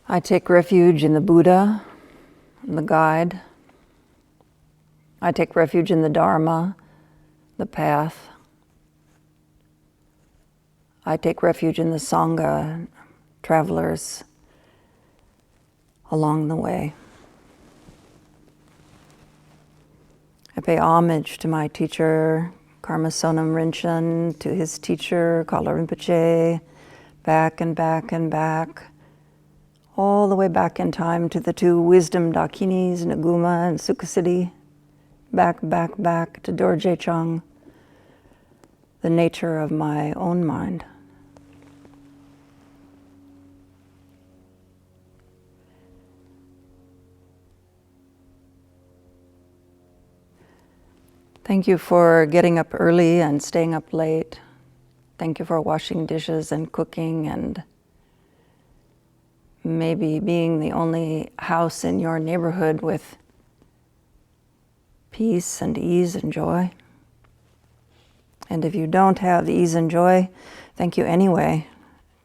I take refuge in the Buddha, the guide. I take refuge in the Dharma, the path. I take refuge in the Sangha, travelers along the way. I pay homage to my teacher, Karma Sonam Rinchen, to his teacher, Kala Rinpoche, back and back and back, all the way back in time to the two wisdom dakinis, Naguma and Sukhasiddhi, back to Dorje Chung, the nature of my own mind. Thank you for getting up early and staying up late. Thank you for washing dishes and cooking and maybe being the only house in your neighborhood with peace and ease and joy. And if you don't have the ease and joy, thank you anyway,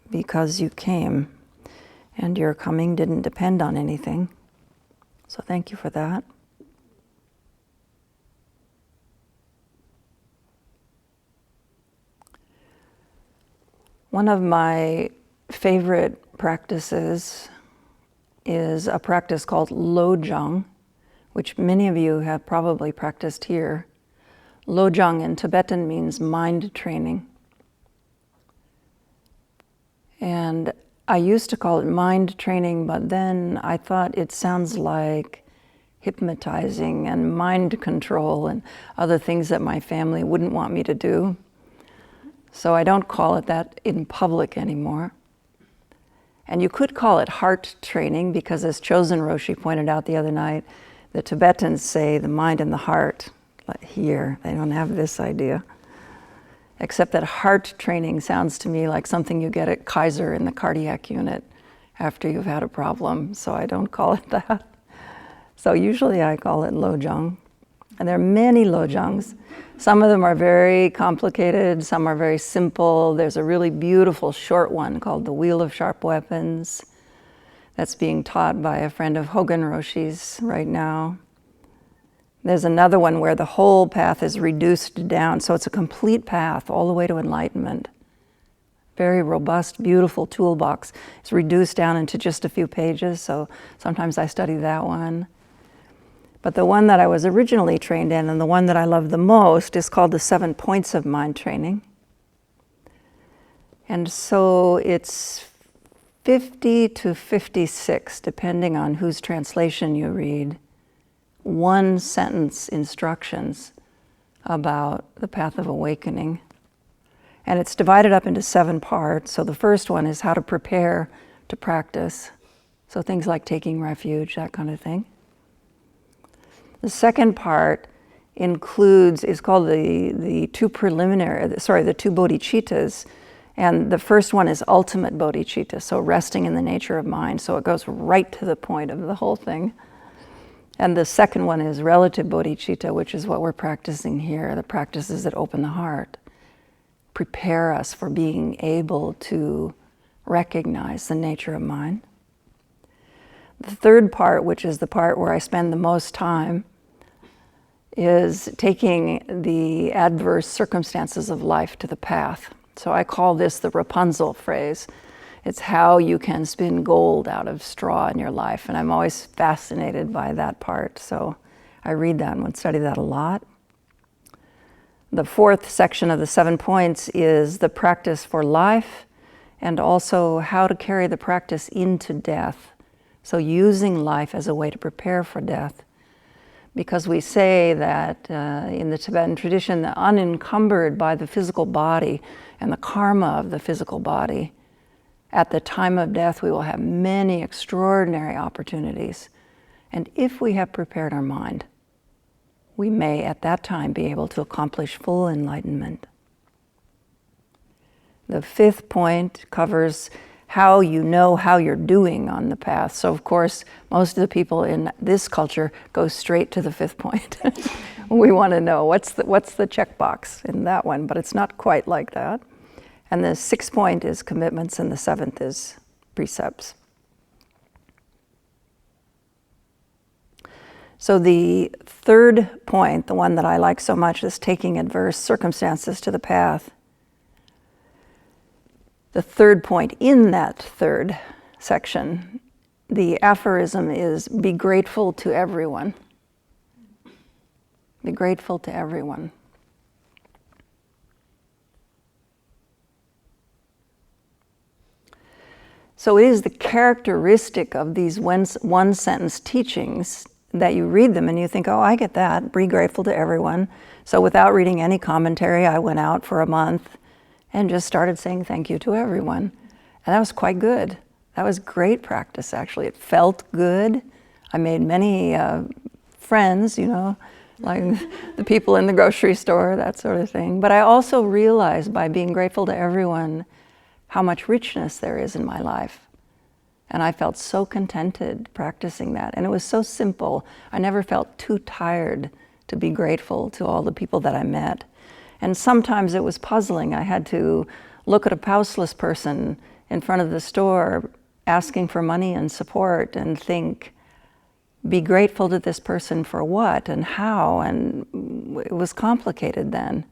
because you came and your coming didn't depend on anything. So thank you for that. One of my favorite practices is a practice called Lojong, which many of you have probably practiced here. Lojong in Tibetan means mind training. And I used to call it mind training, but then I thought it sounds like hypnotizing and mind control and other things that my family wouldn't want me to do. So I don't call it that in public anymore. And you could call it heart training because, as Chosen Roshi pointed out the other night, the Tibetans say the mind and the heart here. They don't have this idea. Except that heart training sounds to me like something you get at Kaiser in the cardiac unit after you've had a problem. So I don't call it that. So usually I call it Lojong. And there are many Lojongs. Some of them are very complicated, some are very simple. There's a really beautiful short one called The Wheel of Sharp Weapons that's being taught by a friend of Hogan Roshi's right now. There's another one where the whole path is reduced down, so it's a complete path all the way to enlightenment. Very robust, beautiful toolbox. It's reduced down into just a few pages, so sometimes I study that one. But the one that I was originally trained in and the one that I love the most is called the 7 Points of Mind Training. And so it's 50 to 56, depending on whose translation you read, one sentence instructions about the path of awakening. And it's divided up into 7 parts. So the first one is how to prepare to practice. So things like taking refuge, that kind of thing. The second part is called the two bodhicittas. And the first one is ultimate bodhicitta, so resting in the nature of mind. So it goes right to the point of the whole thing. And the second one is relative bodhicitta, which is what we're practicing here, the practices that open the heart, prepare us for being able to recognize the nature of mind. The third part, which is the part where I spend the most time, is taking the adverse circumstances of life to the path. So I call this the Rapunzel phrase. It's how you can spin gold out of straw in your life. And I'm always fascinated by that part. So I read that and would study that a lot. The fourth section of the 7 points is the practice for life and also how to carry the practice into death. So using life as a way to prepare for death. Because we say that in the Tibetan tradition, that unencumbered by the physical body and the karma of the physical body, at the time of death we will have many extraordinary opportunities. And if we have prepared our mind, we may at that time be able to accomplish full enlightenment. The fifth point covers how you know how you're doing on the path. So of course, most of the people in this culture go straight to the fifth point. We want to know what's the checkbox in that one, but it's not quite like that. And the sixth point is commitments and the seventh is precepts. So the third point, the one that I like so much, is taking adverse circumstances to the path. The third point in that third section, the aphorism is, be grateful to everyone. Be grateful to everyone. So it is the characteristic of these one-sentence teachings that you read them and you think, oh, I get that, be grateful to everyone. So without reading any commentary, I went out for a month and just started saying thank you to everyone. And that was quite good. That was great practice, actually. It felt good. I made many friends, you know, like the people in the grocery store, that sort of thing. But I also realized by being grateful to everyone how much richness there is in my life. And I felt so contented practicing that. And it was so simple. I never felt too tired to be grateful to all the people that I met. And sometimes it was puzzling. I had to look at a houseless person in front of the store asking for money and support and think, be grateful to this person for what and how, and it was complicated then.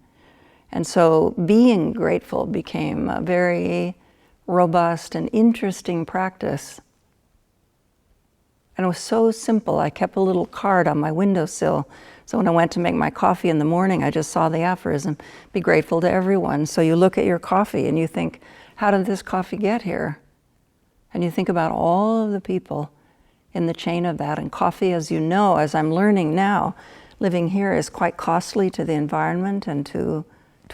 And so being grateful became a very robust and interesting practice. And it was so simple. I kept a little card on my windowsill. So when I went to make my coffee in the morning, I just saw the aphorism, be grateful to everyone. So you look at your coffee and you think, how did this coffee get here? And you think about all of the people in the chain of that. And coffee, as you know, as I'm learning now, living here is quite costly to the environment and to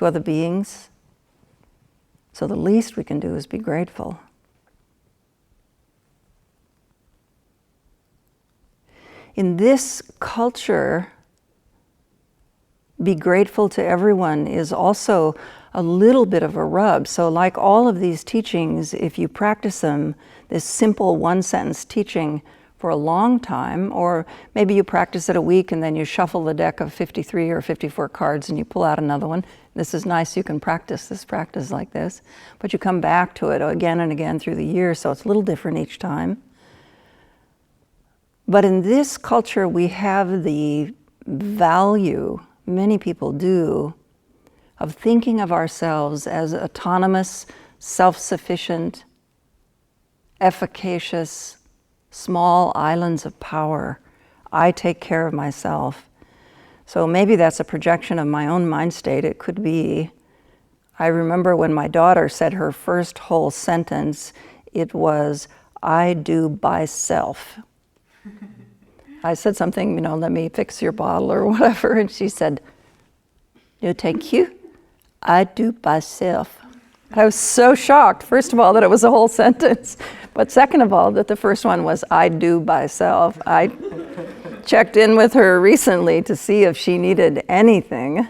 other beings. So the least we can do is be grateful. In this culture, be grateful to everyone is also a little bit of a rub. So like all of these teachings, if you practice them, this simple one-sentence teaching for a long time, or maybe you practice it a week and then you shuffle the deck of 53 or 54 cards and you pull out another one. This is nice, you can practice this practice like this, but you come back to it again and again through the year, so it's a little different each time. But in this culture, we have the value, many people do, of thinking of ourselves as autonomous, self-sufficient, efficacious, small islands of power. I take care of myself. So maybe that's a projection of my own mind state. It could be. I remember when my daughter said her first whole sentence, it was, I do by self. I said something, you know, let me fix your bottle or whatever, and she said, no, thank you. I do by self. I was so shocked, first of all, that it was a whole sentence, but second of all, that the first one was, I do by self. I checked in with her recently to see if she needed anything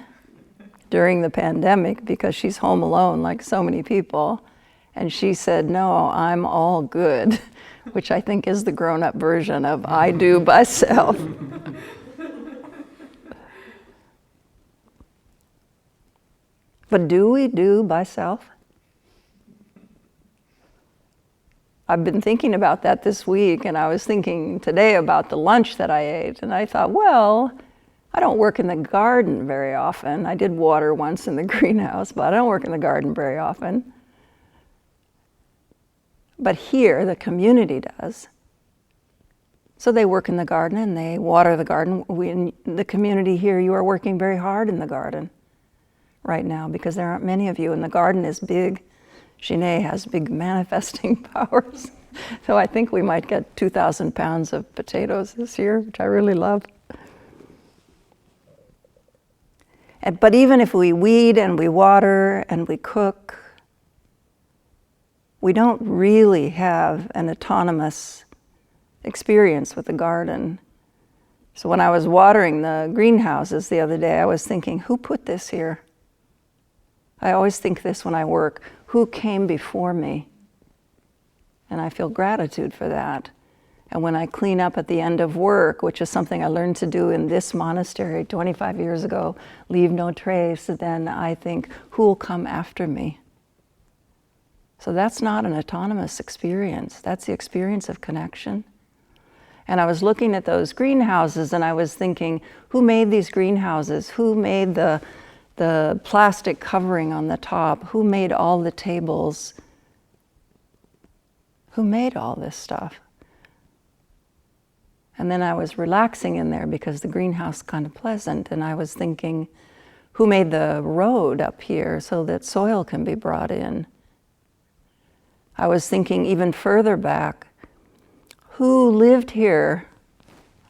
during the pandemic because she's home alone like so many people. And she said, no, I'm all good, which I think is the grown-up version of I do by self. But do we do by self? I've been thinking about that this week, and I was thinking today about the lunch that I ate, and I thought, well, I don't work in the garden very often. I did water once in the greenhouse, but I don't work in the garden very often. But here, the community does. So they work in the garden and they water the garden. We, in the community here, you are working very hard in the garden right now because there aren't many of you, and the garden is big. Shine has big manifesting powers. So I think we might get 2,000 pounds of potatoes this year, which I really love. But even if we weed and we water and we cook, we don't really have an autonomous experience with the garden. So when I was watering the greenhouses the other day, I was thinking, who put this here? I always think this when I work. Who came before me? And I feel gratitude for that. And when I clean up at the end of work, which is something I learned to do in this monastery 25 years ago, leave no trace, then I think, who will come after me? So that's not an autonomous experience. That's the experience of connection. And I was looking at those greenhouses and I was thinking, who made these greenhouses? Who made the plastic covering on the top? Who made all the tables? Who made all this stuff? And then I was relaxing in there because the greenhouse is kind of pleasant, and I was thinking, who made the road up here so that soil can be brought in? I was thinking even further back, who lived here,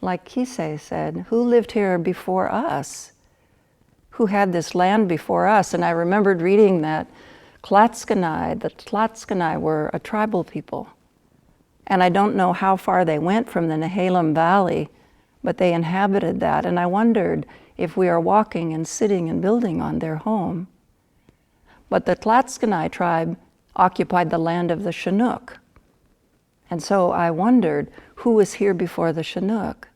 like Kisei said, who lived here before us? Who had this land before us? And I remembered reading that the Tlaxcani were a tribal people. And I don't know how far they went from the Nehalem Valley, but they inhabited that. And I wondered if we are walking and sitting and building on their home. But the Tlaxcani tribe occupied the land of the Chinook. And so I wondered who was here before the Chinook.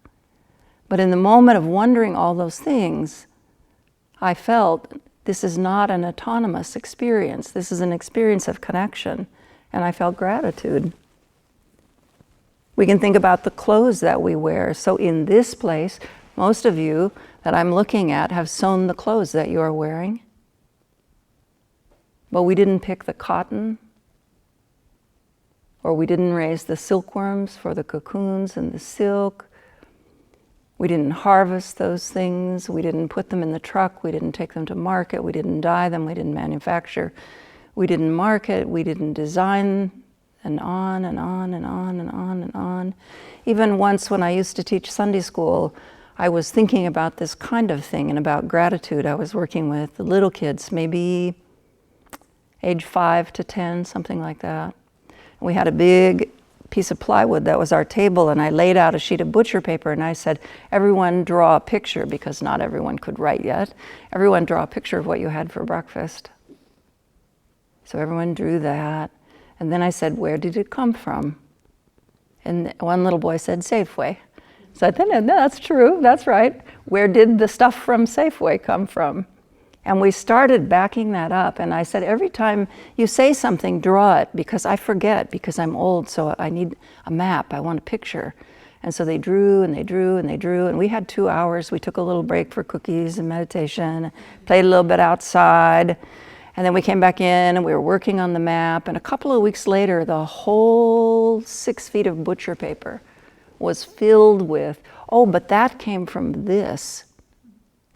But in the moment of wondering all those things, I felt this is not an autonomous experience. This is an experience of connection. And I felt gratitude. We can think about the clothes that we wear. So in this place, most of you that I'm looking at have sewn the clothes that you are wearing. But we didn't pick the cotton, or we didn't raise the silkworms for the cocoons and the silk. We didn't harvest those things. We didn't put them in the truck. We didn't take them to market. We didn't dye them. We didn't manufacture. We didn't market. We didn't design, and on and on and on and on and on. Even once when I used to teach Sunday school, I was thinking about this kind of thing and about gratitude. I was working with the little kids, maybe age 5 to 10, something like that. We had a big piece of plywood that was our table, and I laid out a sheet of butcher paper and I said, everyone draw a picture, because not everyone could write yet. Everyone draw a picture of what you had for breakfast. So everyone drew that. And then I said, where did it come from? And one little boy said, Safeway. So I said, no, that's true, that's right. Where did the stuff from Safeway come from? And we started backing that up. And I said, every time you say something, draw it, because I forget, because I'm old, so I need a map, I want a picture. And so they drew and they drew and they drew, and we had 2 hours. We took a little break for cookies and meditation, played a little bit outside. And then we came back in and we were working on the map. And a couple of weeks later, the whole 6 feet of butcher paper was filled with, oh, but that came from this.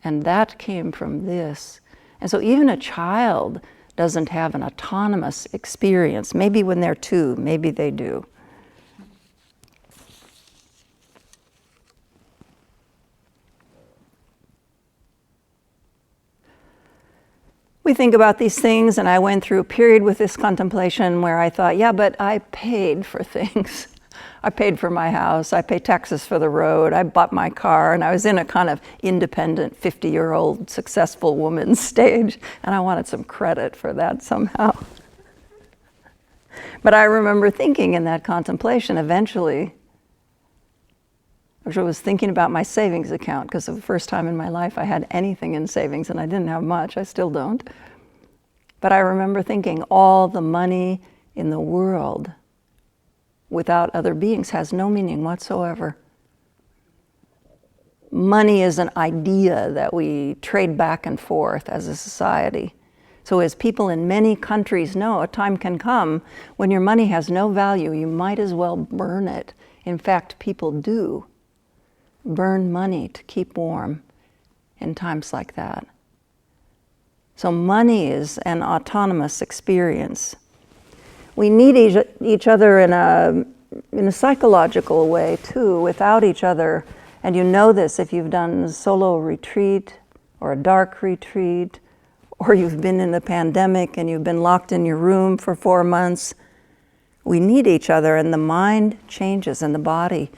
And that came from this. And so even a child doesn't have an autonomous experience. Maybe when they're 2, maybe they do. We think about these things, and I went through a period with this contemplation where I thought, yeah, but I paid for things. I paid for my house, I paid taxes for the road, I bought my car, and I was in a kind of independent 50-year-old successful woman stage, and I wanted some credit for that somehow. But I remember thinking in that contemplation eventually, I was thinking about my savings account, because for the first time in my life I had anything in savings, and I didn't have much, I still don't. But I remember thinking all the money in the world without other beings has no meaning whatsoever. Money is an idea that we trade back and forth as a society. So as people in many countries know, a time can come when your money has no value. You might as well burn it. In fact, people do burn money to keep warm in times like that. So money is an autonomous experience. We need each other in a psychological way too. Without each other, and you know this if you've done a solo retreat or a dark retreat, or you've been in a pandemic and you've been locked in your room for 4 months, we need each other, and the mind changes and the body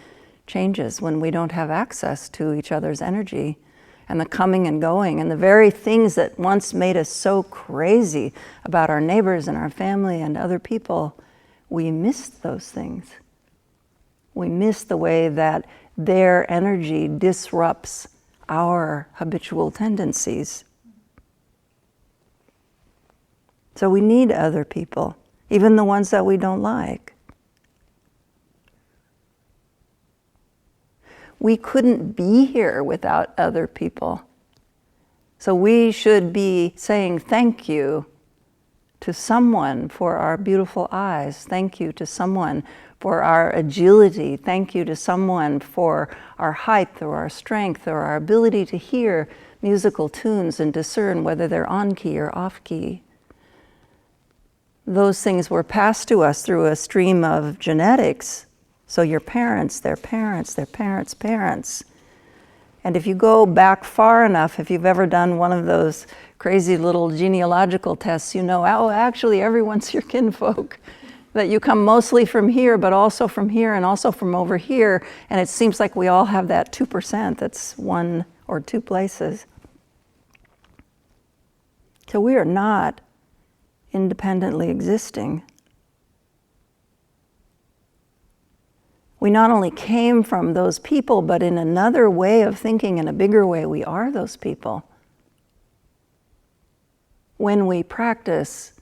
changes when we don't have access to each other's energy and the coming and going, and the very things that once made us so crazy about our neighbors and our family and other people, we missed those things. We miss the way that their energy disrupts our habitual tendencies. So we need other people, even the ones that we don't like. we couldn't be here without other people. So we should be saying thank you to someone for our beautiful eyes. Thank you to someone for our agility. Thank you to someone for our height or our strength or our ability to hear musical tunes and discern whether they're on key or off key. Those things were passed to us through a stream of genetics. So your parents, their parents, their parents' parents. And if you go back far enough, if you've ever done one of those crazy little genealogical tests, you know, oh, actually everyone's your kinfolk. That you come mostly from here, but also from here and also from over here. And it seems like we all have that 2% that's one or two places. So we are not independently existing. We not only came from those people, but in another way of thinking, in a bigger way, we are those people. When we practice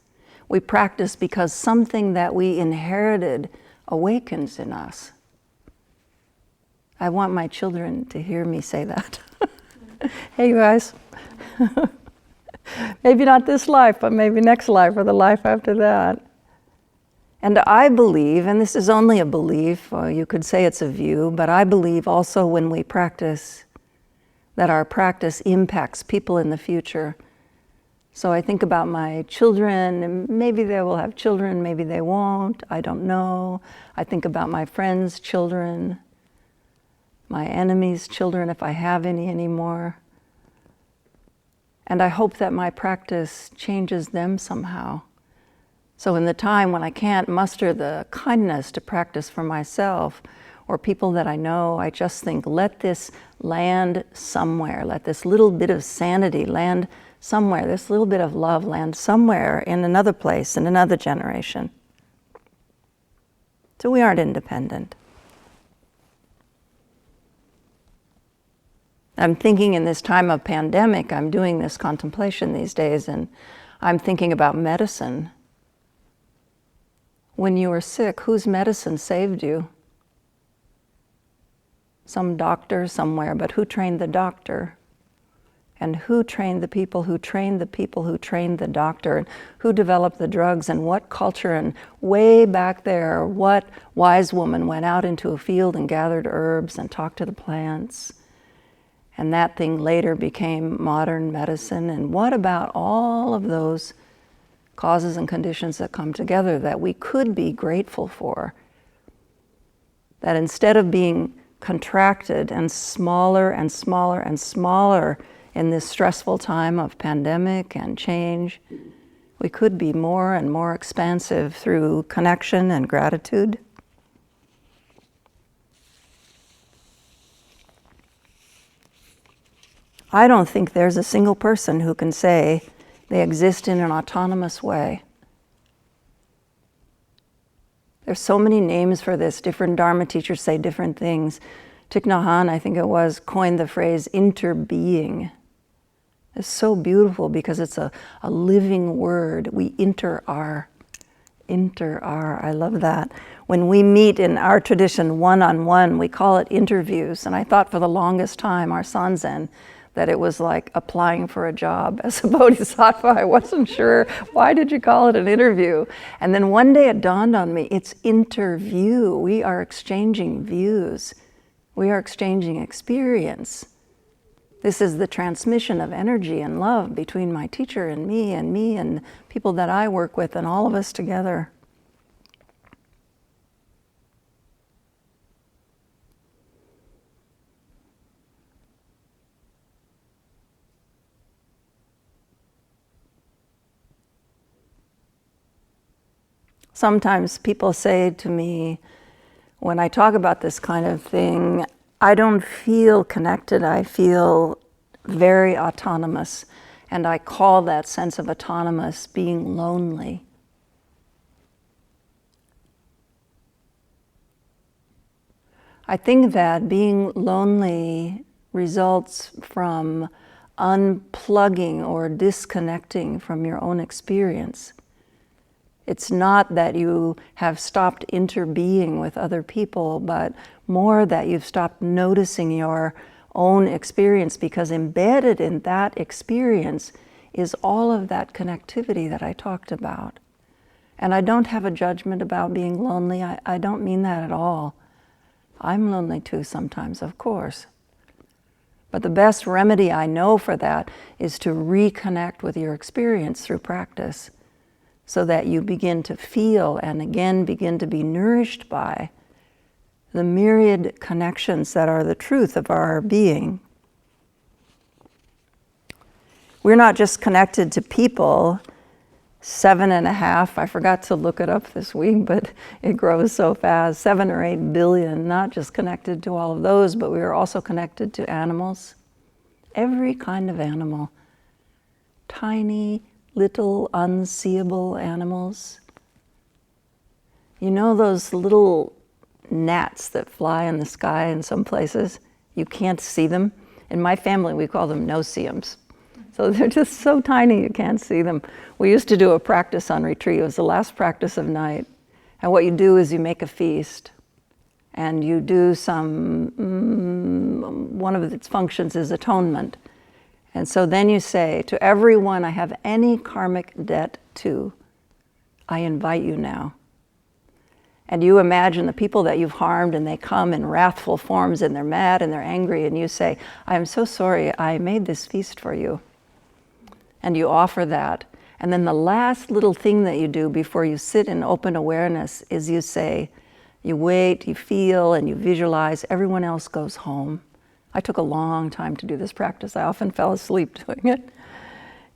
because something that we inherited awakens in us. I want my children to hear me say that. Hey, you guys. Maybe not this life, but maybe next life or the life after that. And I believe, and this is only a belief, or you could say it's a view, but I believe also when we practice, that our practice impacts people in the future. So I think about my children, and maybe they will have children, maybe they won't, I don't know. I think about my friends' children, my enemies' children, if I have any anymore. And I hope that my practice changes them somehow. So in the time when I can't muster the kindness to practice for myself or people that I know, I just think, let this land somewhere. Let this little bit of sanity land somewhere. This little bit of love land somewhere in another place, in another generation. So we aren't independent. I'm thinking in this time of pandemic, I'm doing this contemplation these days, and I'm thinking about medicine. When you were sick, whose medicine saved you? Some doctor somewhere, but who trained the doctor? And who trained the people who trained the people who trained the doctor? And who developed the drugs and what culture? And way back there, what wise woman went out into a field and gathered herbs and talked to the plants? And that thing later became modern medicine. And what about all of those causes and conditions that come together that we could be grateful for? That instead of being contracted and smaller and smaller and smaller in this stressful time of pandemic and change, we could be more and more expansive through connection and gratitude. I don't think there's a single person who can say they exist in an autonomous way. There's so many names for this. Different Dharma teachers say different things. Thich Nhat Hanh, I think it was, coined the phrase interbeing. It's so beautiful because it's a living word. We I love that. When we meet in our tradition one-on-one, we call it interviews. And I thought for the longest time, our Sanzen, that it was like applying for a job as a bodhisattva. I wasn't sure, why did you call it an interview? And then one day it dawned on me, it's interview. We are exchanging views. We are exchanging experience. This is the transmission of energy and love between my teacher and me and people that I work with and all of us together. Sometimes people say to me, when I talk about this kind of thing, I don't feel connected, I feel very autonomous. And I call that sense of autonomous being lonely. I think that being lonely results from unplugging or disconnecting from your own experience. It's not that you have stopped interbeing with other people, but more that you've stopped noticing your own experience, because embedded in that experience is all of that connectivity that I talked about. And I don't have a judgment about being lonely. I don't mean that at all. I'm lonely too sometimes, of course. But the best remedy I know for that is to reconnect with your experience through practice, so that you begin to feel and again begin to be nourished by the myriad connections that are the truth of our being. We're not just connected to people, 7.5, I forgot to look it up this week, but it grows so fast, 7 or 8 billion, not just connected to all of those, but we are also connected to animals, every kind of animal, tiny, little, unseeable animals. You know those little gnats that fly in the sky in some places? You can't see them. In my family, we call them no-see-ums. So they're just so tiny you can't see them. We used to do a practice on retreat. It was the last practice of night. And what you do is you make a feast. And you do one of its functions is atonement. And so then you say, to everyone I have any karmic debt to, I invite you now. And you imagine the people that you've harmed, and they come in wrathful forms, and they're mad and they're angry, and you say, I am so sorry, I made this feast for you. And you offer that. And then the last little thing that you do before you sit in open awareness is you say, you wait, you feel, and you visualize everyone else goes home. I took a long time to do this practice. I often fell asleep doing it.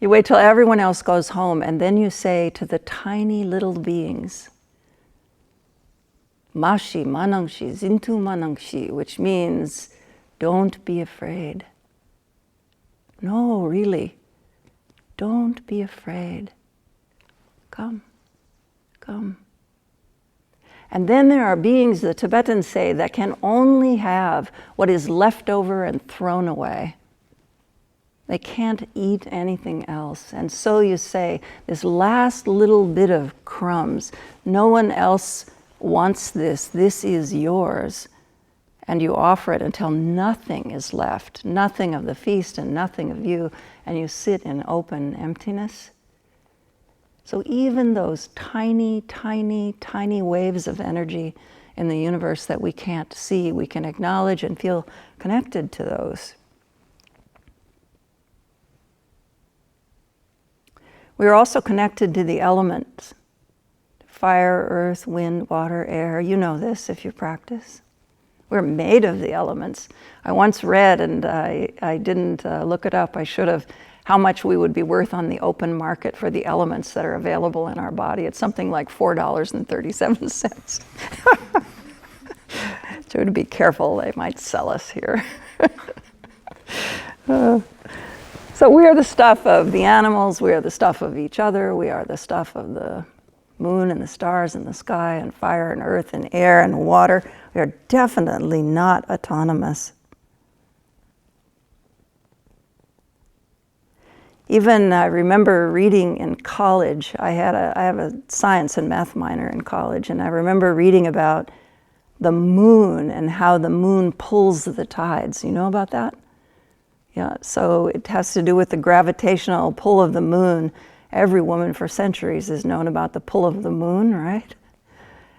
You wait till everyone else goes home, and then you say to the tiny little beings, Mashi manangshi, zintu manangshi, which means don't be afraid. No, really, don't be afraid. Come, come. And then there are beings, the Tibetans say, that can only have what is left over and thrown away. They can't eat anything else. And so you say, this last little bit of crumbs, no one else wants this, this is yours. And you offer it until nothing is left, nothing of the feast and nothing of you, and you sit in open emptiness. So even those tiny, tiny, tiny waves of energy in the universe that we can't see, we can acknowledge and feel connected to those. We are also connected to the elements, fire, earth, wind, water, air. You know this if you practice. We're made of the elements. I once read, and I didn't look it up, I should have, how much we would be worth on the open market for the elements that are available in our body. It's something like $4.37. So to be careful, they might sell us here. So we are the stuff of the animals, we are the stuff of each other, we are the stuff of the moon and the stars and the sky and fire and earth and air and water. We are definitely not autonomous. Even I remember reading in college, I have a science and math minor in college, and I remember reading about the moon and how the moon pulls the tides. You know about that? Yeah, so it has to do with the gravitational pull of the moon. Every woman for centuries has known about the pull of the moon, right?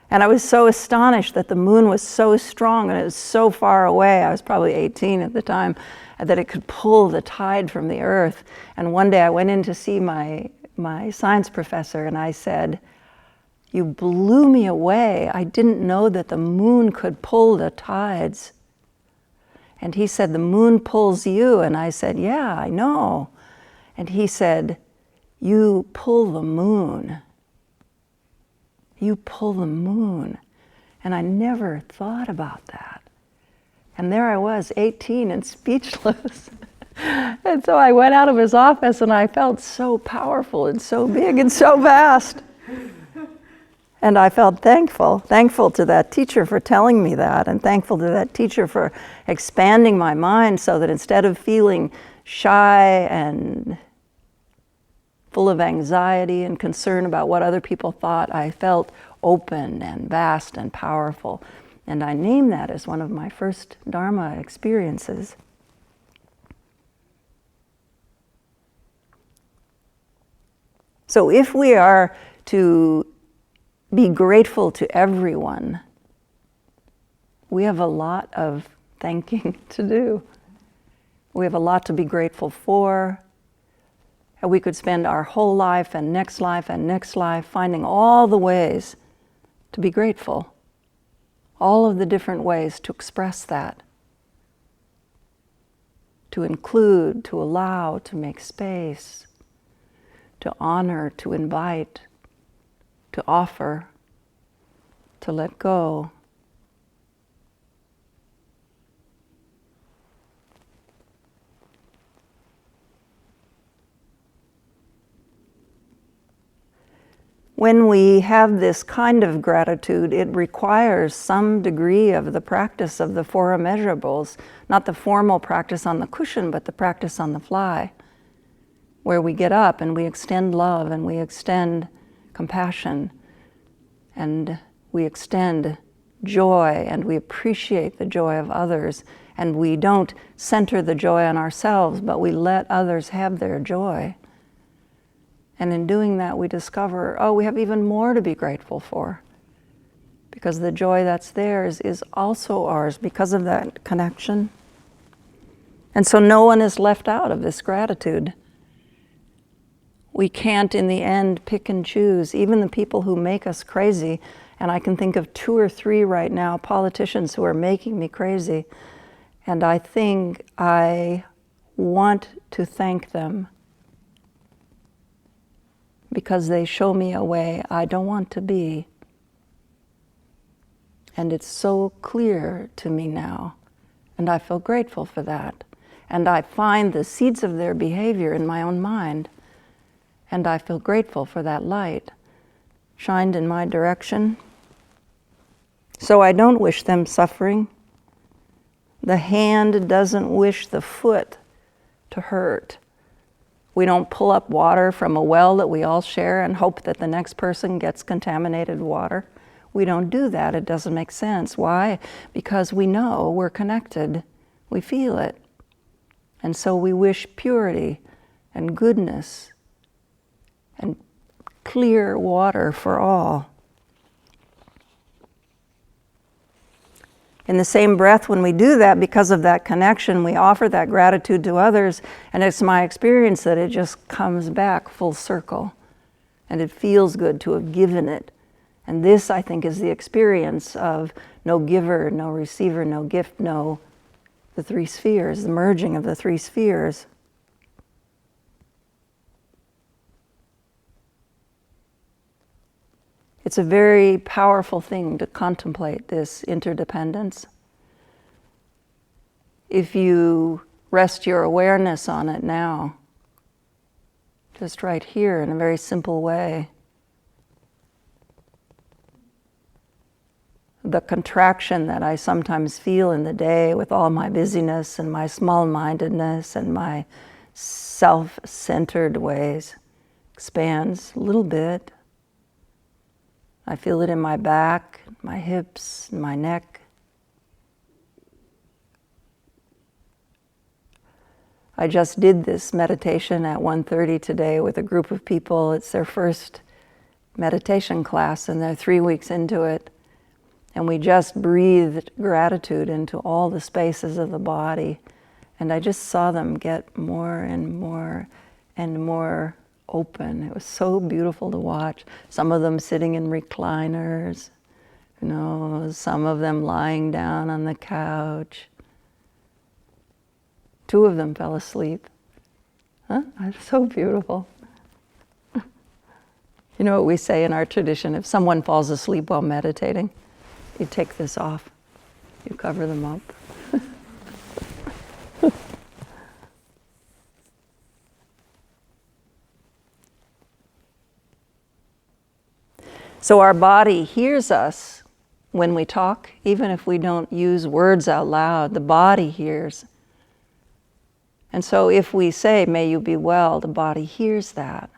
And I was so astonished that the moon was so strong and it was so far away. I was probably 18 at the time, that it could pull the tide from the earth. And one day I went in to see my science professor, and I said, "You blew me away. I didn't know that the moon could pull the tides." And he said, "The moon pulls you." And I said, "Yeah, I know." And he said, "You pull the moon. You pull the moon." And I never thought about that. And there I was, 18 and speechless. And so I went out of his office and I felt so powerful and so big and so vast. And I felt thankful to that teacher for telling me that, and thankful to that teacher for expanding my mind so that instead of feeling shy and full of anxiety and concern about what other people thought, I felt open and vast and powerful. And I name that as one of my first Dharma experiences. So if we are to be grateful to everyone, we have a lot of thanking to do. We have a lot to be grateful for. And we could spend our whole life and next life and next life finding all the ways to be grateful. All of the different ways to express that. To include, to allow, to make space, to honor, to invite, to offer, to let go. When we have this kind of gratitude, it requires some degree of the practice of the four immeasurables, not the formal practice on the cushion, but the practice on the fly, where we get up and we extend love and we extend compassion and we extend joy and we appreciate the joy of others, and we don't center the joy on ourselves, but we let others have their joy. And in doing that, we discover, oh, we have even more to be grateful for, because the joy that's theirs is also ours because of that connection. And so no one is left out of this gratitude. We can't, in the end, pick and choose. Even the people who make us crazy, and I can think of 2 or 3 right now, politicians who are making me crazy, and I think I want to thank them because they show me a way I don't want to be. And it's so clear to me now, and I feel grateful for that. And I find the seeds of their behavior in my own mind, and I feel grateful for that light shined in my direction. So I don't wish them suffering. The hand doesn't wish the foot to hurt. We don't pull up water from a well that we all share and hope that the next person gets contaminated water. We don't do that. It doesn't make sense. Why? Because we know we're connected. We feel it. And so we wish purity and goodness and clear water for all. In the same breath, when we do that, because of that connection, we offer that gratitude to others, and it's my experience that it just comes back full circle, and it feels good to have given it. And this, I think, is the experience of no giver, no receiver, no gift, no the 3 spheres, the merging of the 3 spheres. It's a very powerful thing to contemplate this interdependence. If you rest your awareness on it now, just right here in a very simple way, the contraction that I sometimes feel in the day with all my busyness and my small-mindedness and my self-centered ways expands a little bit. I feel it in my back, my hips, my neck. I just did this meditation at 1:30 today with a group of people. It's their first meditation class and they're 3 weeks into it. And we just breathed gratitude into all the spaces of the body. And I just saw them get more and more and more open. It was so beautiful to watch. Some of them sitting in recliners, some of them lying down on the couch. 2 of them fell asleep. It's so beautiful. You know what we say in our tradition? If someone falls asleep while meditating, you take this off. You cover them up. So our body hears us when we talk, even if we don't use words out loud, the body hears. And so if we say, "May you be well," the body hears that.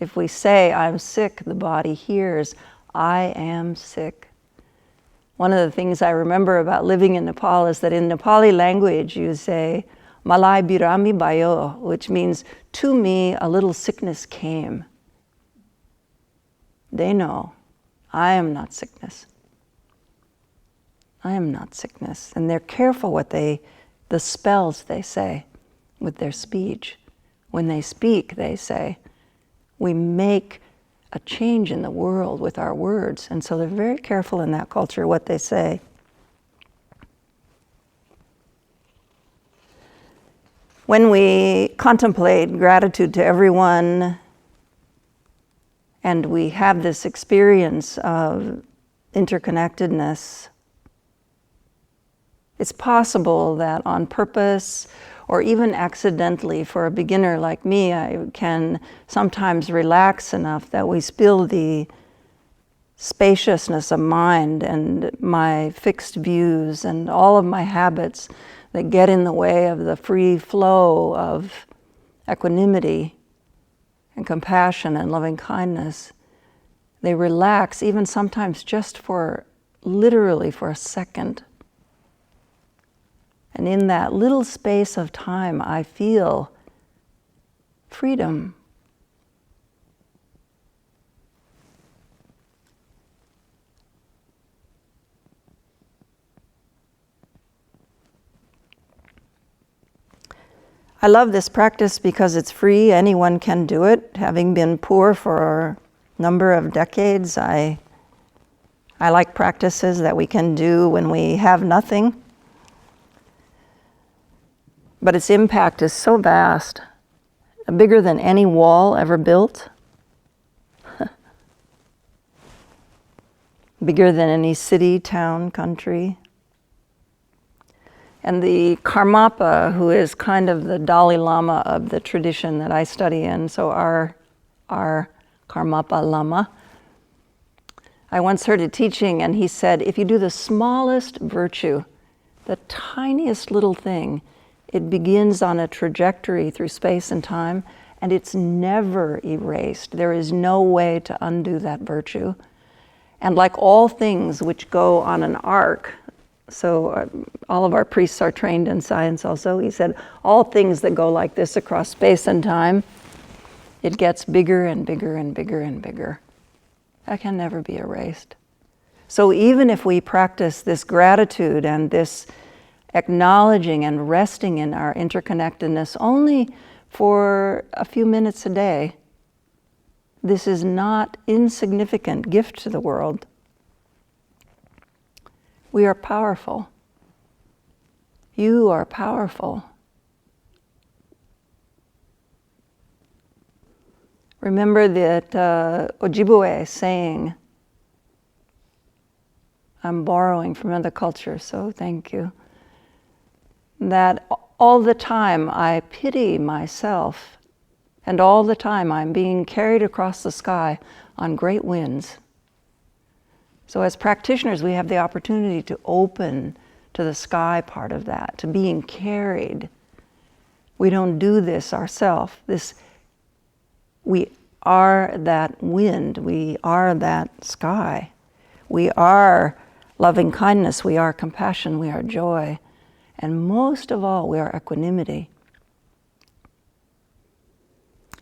If we say, I'm sick, the body hears, I am sick. One of the things I remember about living in Nepal is that in Nepali language you say, Malai birami bayo, which means, to me a little sickness came. They know, I am not sickness. I am not sickness. And they're careful what the spells they say with their speech. When they speak, they say, we make a change in the world with our words. And so they're very careful in that culture what they say. When we contemplate gratitude to everyone, and we have this experience of interconnectedness, it's possible that on purpose or even accidentally, for a beginner like me, I can sometimes relax enough that we spill the spaciousness of mind and my fixed views and all of my habits that get in the way of the free flow of equanimity and compassion and loving kindness. They relax, even sometimes just literally for a second. And in that little space of time, I feel freedom. I love this practice because it's free. Anyone can do it. Having been poor for a number of decades, I like practices that we can do when we have nothing. But its impact is so vast, bigger than any wall ever built, bigger than any city, town, country. And the Karmapa, who is kind of the Dalai Lama of the tradition that I study in, so our Karmapa Lama, I once heard a teaching and he said, if you do the smallest virtue, the tiniest little thing, it begins on a trajectory through space and time, and it's never erased. There is no way to undo that virtue. And like all things which go on an arc, so all of our priests are trained in science also, he said, all things that go like this across space and time, it gets bigger and bigger and bigger and bigger. That can never be erased. So even if we practice this gratitude and this acknowledging and resting in our interconnectedness only for a few minutes a day, this is not insignificant gift to the world. We are powerful. You are powerful. Remember that Ojibwe saying, I'm borrowing from another culture, so thank you, that all the time I pity myself, and all the time I'm being carried across the sky on great winds. So as practitioners, we have the opportunity to open to the sky part of that, to being carried. We don't do this ourselves. We are that wind, we are that sky. We are loving kindness, we are compassion, we are joy. And most of all, we are equanimity.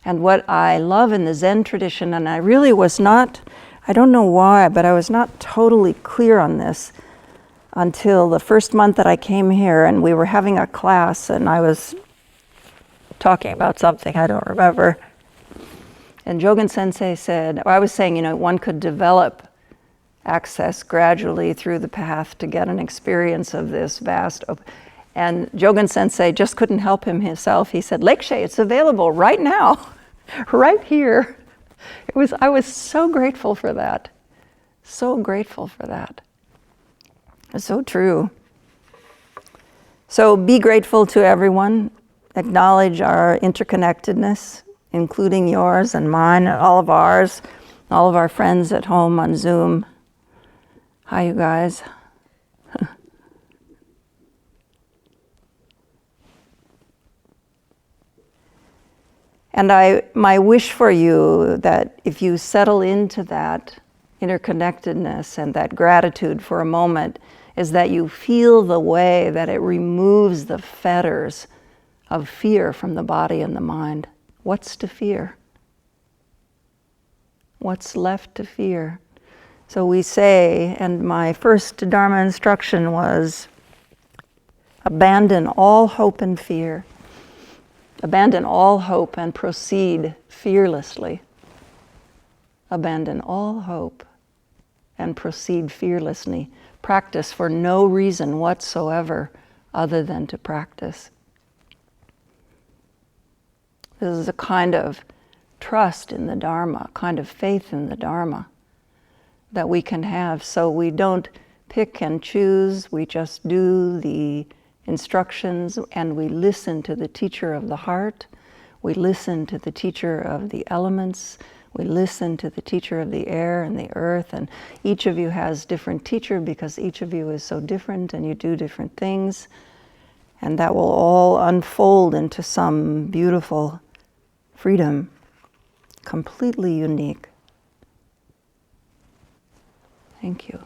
And what I love in the Zen tradition, and I really was not, I don't know why, but I was not totally clear on this until the first month that I came here, and we were having a class and I was talking about something, I don't remember. And Jogen Sensei said, I was saying, one could develop access gradually through the path to get an experience of this vast and Jogen Sensei just couldn't help himself. He said, Lekshe, it's available right now, right here. I was so grateful for that. So grateful for that. It's so true. So be grateful to everyone. Acknowledge our interconnectedness, including yours and mine and all of ours, all of our friends at home on Zoom. Hi, you guys. And my wish for you that if you settle into that interconnectedness and that gratitude for a moment is that you feel the way that it removes the fetters of fear from the body and the mind. What's to fear? What's left to fear? So we say, and my first Dharma instruction was, abandon all hope and fear. Abandon all hope and proceed fearlessly. Abandon all hope and proceed fearlessly. Practice for no reason whatsoever other than to practice. This is a kind of trust in the Dharma, a kind of faith in the Dharma that we can have, so we don't pick and choose, we just do the instructions and we listen to the teacher of the heart, we listen to the teacher of the elements, we listen to the teacher of the air and the earth, and each of you has different teacher because each of you is so different and you do different things, and that will all unfold into some beautiful freedom, completely unique. Thank you.